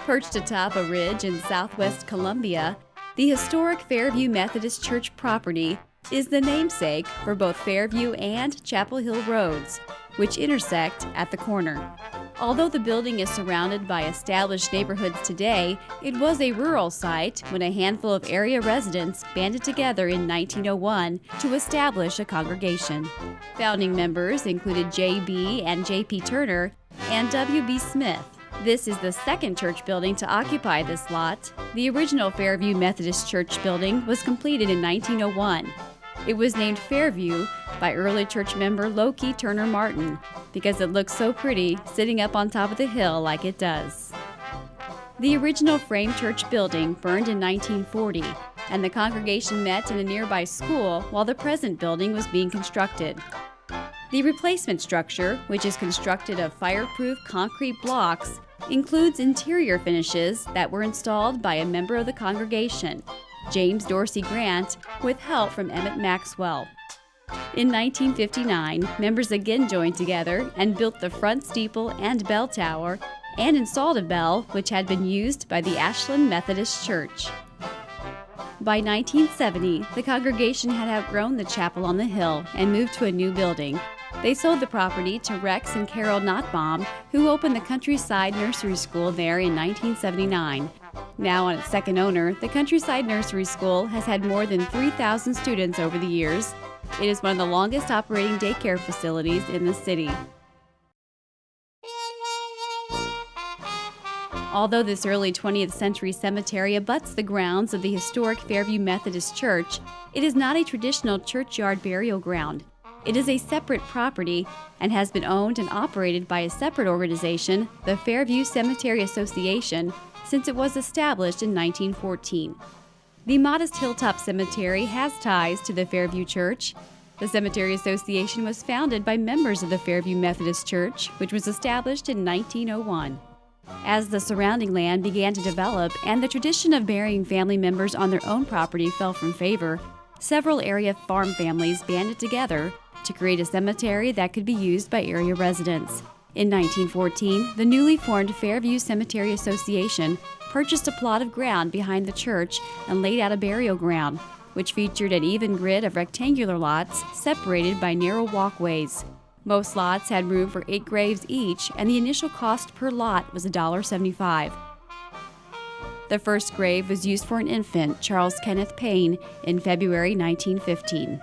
Perched atop a ridge in southwest Columbia, the historic Fairview Methodist Church property is the namesake for both Fairview and Chapel Hill roads, which intersect at the corner. Although the building is surrounded by established neighborhoods today, it was a rural site when a handful of area residents banded together in 1901 to establish a congregation. Founding members included J.B. and J.P. Turner and W.B. Smith. This is the second church building to occupy this lot. The original Fairview Methodist Church building was completed in 1901. It was named Fairview by early church member Loki Turner Martin because it looks so pretty sitting up on top of the hill like it does. The original frame church building burned in 1940, and the congregation met in a nearby school while the present building was being constructed. The replacement structure, which is constructed of fireproof concrete blocks, includes interior finishes that were installed by a member of the congregation, James Dorsey Grant, with help from Emmett Maxwell. In 1959, members again joined together and built the front steeple and bell tower and installed a bell which had been used by the Ashland Methodist Church. By 1970, the congregation had outgrown the chapel on the hill and moved to a new building. They sold the property to Rex and Carol Nottbaum, who opened the Countryside Nursery School there in 1979. Now on its second owner, the Countryside Nursery School has had more than 3,000 students over the years. It is one of the longest operating daycare facilities in the city. Although this early 20th century cemetery abuts the grounds of the historic Fairview Methodist Church, it is not a traditional churchyard burial ground. It is a separate property and has been owned and operated by a separate organization, the Fairview Cemetery Association, since it was established in 1914. The modest hilltop cemetery has ties to the Fairview Church. The Cemetery Association was founded by members of the Fairview Methodist Church, which was established in 1901. As the surrounding land began to develop and the tradition of burying family members on their own property fell from favor, several area farm families banded together to create a cemetery that could be used by area residents. In 1914, the newly formed Fairview Cemetery Association purchased a plot of ground behind the church and laid out a burial ground, which featured an even grid of rectangular lots separated by narrow walkways. Most lots had room for 8 graves each, and the initial cost per lot was $1.75. The first grave was used for an infant, Charles Kenneth Payne, in February 1915.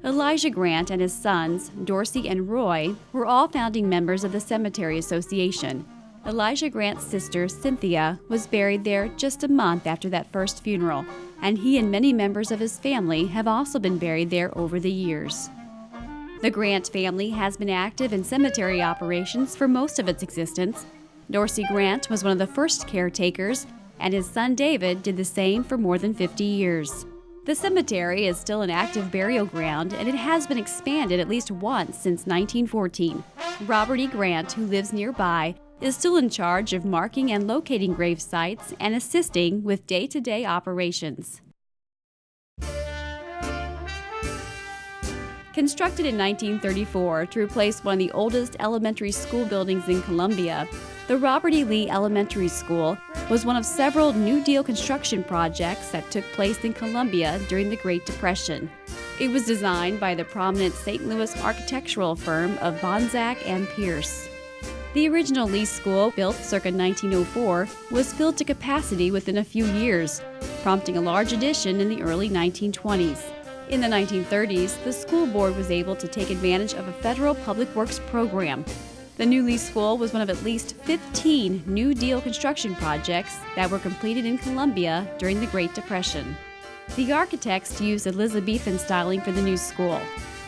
Elijah Grant and his sons, Dorsey and Roy, were all founding members of the Cemetery Association. Elijah Grant's sister, Cynthia, was buried there just a month after that first funeral, and he and many members of his family have also been buried there over the years. The Grant family has been active in cemetery operations for most of its existence. Dorsey Grant was one of the first caretakers, and his son David did the same for more than 50 years. The cemetery is still an active burial ground, and it has been expanded at least once since 1914. Robert E. Grant, who lives nearby, is still in charge of marking and locating grave sites and assisting with day-to-day operations. Constructed in 1934 to replace one of the oldest elementary school buildings in Columbia, the Robert E. Lee Elementary School was one of several New Deal construction projects that took place in Columbia during the Great Depression. It was designed by the prominent St. Louis architectural firm of Bonsack and Pierce. The original Lee School, built circa 1904, was filled to capacity within a few years, prompting a large addition in the early 1920s. In the 1930s, the school board was able to take advantage of a federal public works program. The new Lee School was one of at least 15 New Deal construction projects that were completed in Columbia during the Great Depression. The architects used Elizabethan styling for the new school.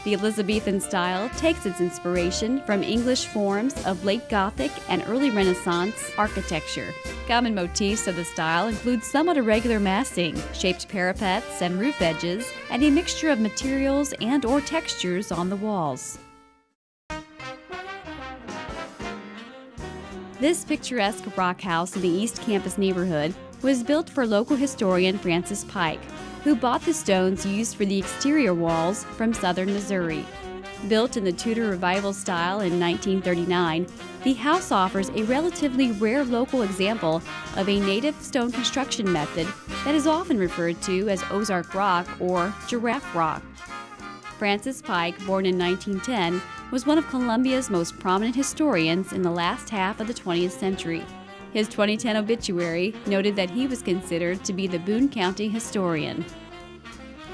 The Elizabethan style takes its inspiration from English forms of late Gothic and early Renaissance architecture. Common motifs of the style include somewhat irregular massing, shaped parapets and roof edges, and a mixture of materials and/or textures on the walls. This picturesque rock house in the East Campus neighborhood was built for local historian Francis Pike, who bought the stones used for the exterior walls from southern Missouri. Built in the Tudor Revival style in 1939, the house offers a relatively rare local example of a native stone construction method that is often referred to as Ozark Rock or Giraffe Rock. Francis Pike, born in 1910, was one of Columbia's most prominent historians in the last half of the 20th century. His 2010 obituary noted that he was considered to be the Boone County historian.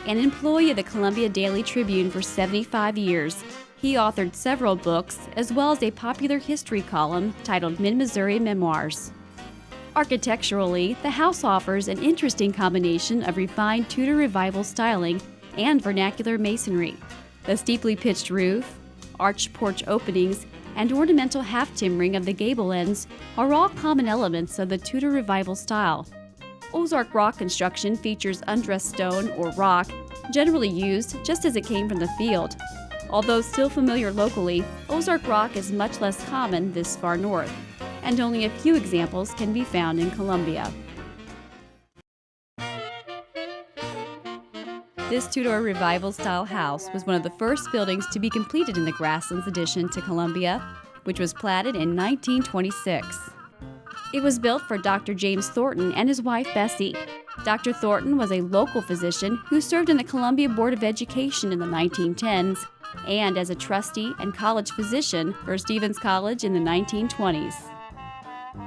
An employee of the Columbia Daily Tribune for 75 years, he authored several books as well as a popular history column titled Mid-Missouri Memoirs. Architecturally, the house offers an interesting combination of refined Tudor Revival styling and vernacular masonry. The steeply pitched roof, arched porch openings, and ornamental half-timbering of the gable ends are all common elements of the Tudor Revival style. Ozark Rock construction features undressed stone or rock, generally used just as it came from the field. Although still familiar locally, Ozark Rock is much less common this far north, and only a few examples can be found in Columbia. This Tudor Revival-style house was one of the first buildings to be completed in the Grasslands addition to Columbia, which was platted in 1926. It was built for Dr. James Thornton and his wife Bessie. Dr. Thornton was a local physician who served in the Columbia Board of Education in the 1910s and as a trustee and college physician for Stevens College in the 1920s.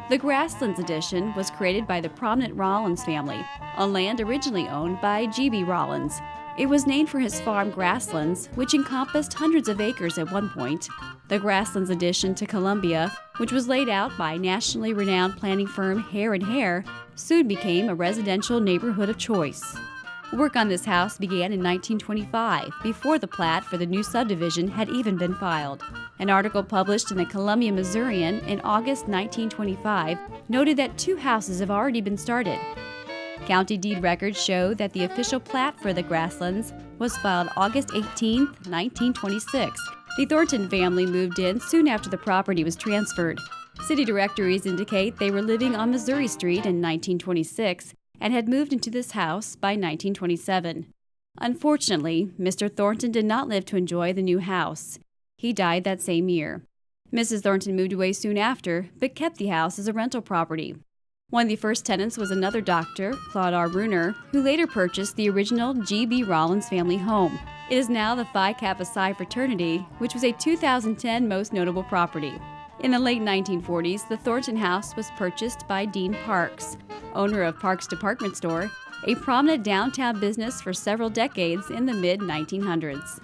The Grasslands addition was created by the prominent Rollins family on land originally owned by G.B. Rollins. It was named for his farm Grasslands, which encompassed hundreds of acres at one point. The Grasslands addition to Columbia, which was laid out by nationally renowned planning firm Hare & Hare, soon became a residential neighborhood of choice. Work on this house began in 1925, before the plat for the new subdivision had even been filed. An article published in the Columbia Missourian in August 1925 noted that 2 houses have already been started. County deed records show that the official plat for the Grasslands was filed August 18, 1926. The Thornton family moved in soon after the property was transferred. City directories indicate they were living on Missouri Street in 1926 and had moved into this house by 1927. Unfortunately, Mr. Thornton did not live to enjoy the new house. He died that same year. Mrs. Thornton moved away soon after, but kept the house as a rental property. One of the first tenants was another doctor, Claude R. Bruner, who later purchased the original G.B. Rollins family home. It is now the Phi Kappa Psi fraternity, which was a 2010 most notable property. In the late 1940s, the Thornton House was purchased by Dean Parks, owner of Parks Department Store, a prominent downtown business for several decades in the mid-1900s.